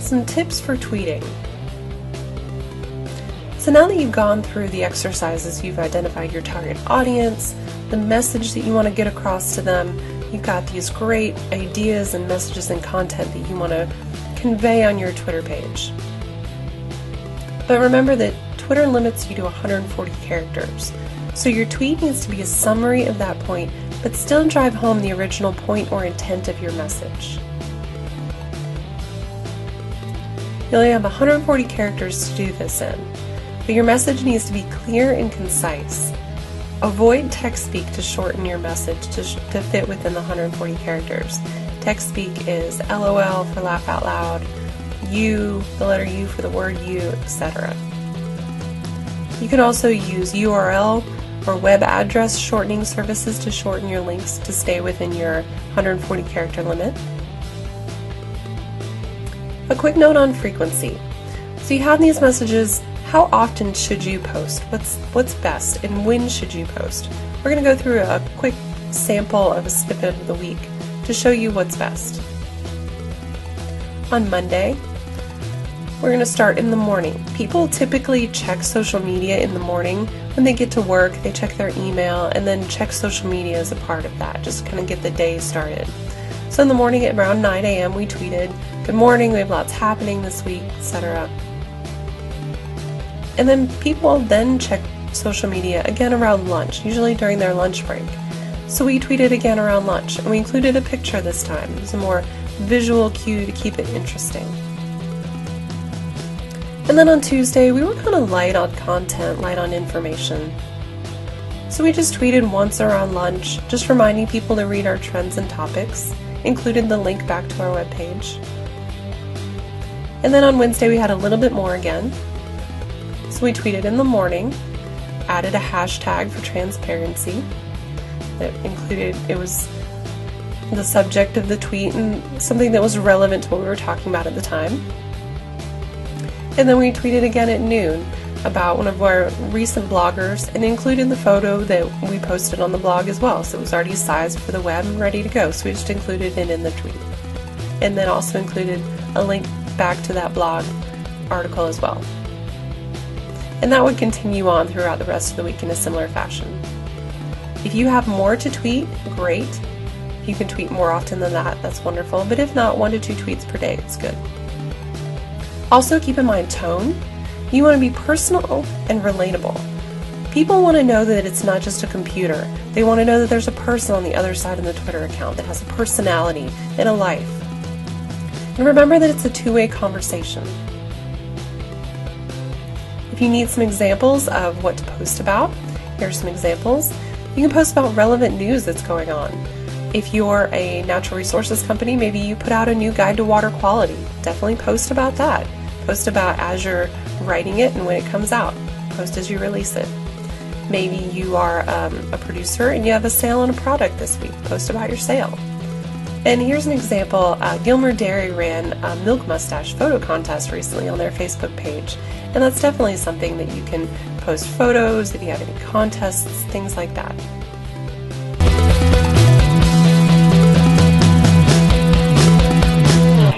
some tips for tweeting. So now that you've gone through the exercises, you've identified your target audience, the message that you want to get across to them, you've got these great ideas and messages and content that you want to convey on your Twitter page. But remember that Twitter limits you to 140 characters. So your tweet needs to be a summary of that point, but still drive home the original point or intent of your message. You only have 140 characters to do this in, but your message needs to be clear and concise. Avoid text speak to shorten your message to fit within the 140 characters. Text speak is LOL for laugh out loud, U, the letter U for the word you, etc. You can also use URL or web address shortening services to shorten your links to stay within your 140 character limit. A quick note on frequency. So you have these messages. How often should you post? What's best, and when should you post? We're going to go through a quick sample of a snippet of the week to show you what's best. On Monday, we're going to start in the morning. People typically check social media in the morning. When they get to work, they check their email and then check social media as a part of that, just to kind of get the day started. So in the morning at around 9 a.m. we tweeted, "Good morning, we have lots happening this week," etc. And then people then check social media again around lunch, usually during their lunch break. So we tweeted again around lunch, and we included a picture this time. It was a more visual cue to keep it interesting. And then on Tuesday, we were kind of light on content, light on information. So we just tweeted once around lunch, just reminding people to read our trends and topics, included the link back to our webpage. And then on Wednesday, we had a little bit more again. So we tweeted in the morning, added a hashtag for transparency that included, it was the subject of the tweet and something that was relevant to what we were talking about at the time. And then we tweeted again at noon about one of our recent bloggers and included the photo that we posted on the blog as well. So it was already sized for the web and ready to go. So we just included it in the tweet. And then also included a link back to that blog article as well. And that would continue on throughout the rest of the week in a similar fashion. If you have more to tweet, great. If you can tweet more often than that, that's wonderful. But if not, 1 to 2 tweets per day, it's good. Also keep in mind tone. You want to be personal and relatable. People want to know that it's not just a computer. They want to know that there's a person on the other side of the Twitter account that has a personality and a life. And remember that it's a two-way conversation. If you need some examples of what to post about, here are some examples. You can post about relevant news that's going on. If you're a natural resources company, maybe you put out a new guide to water quality. Definitely post about that. Post about as you're writing it and when it comes out. Post as you release it. Maybe you are a producer and you have a sale on a product this week. Post about your sale. And here's an example. Gilmer Dairy ran a milk mustache photo contest recently on their Facebook page. And that's definitely something that you can post photos, if you have any contests, things like that.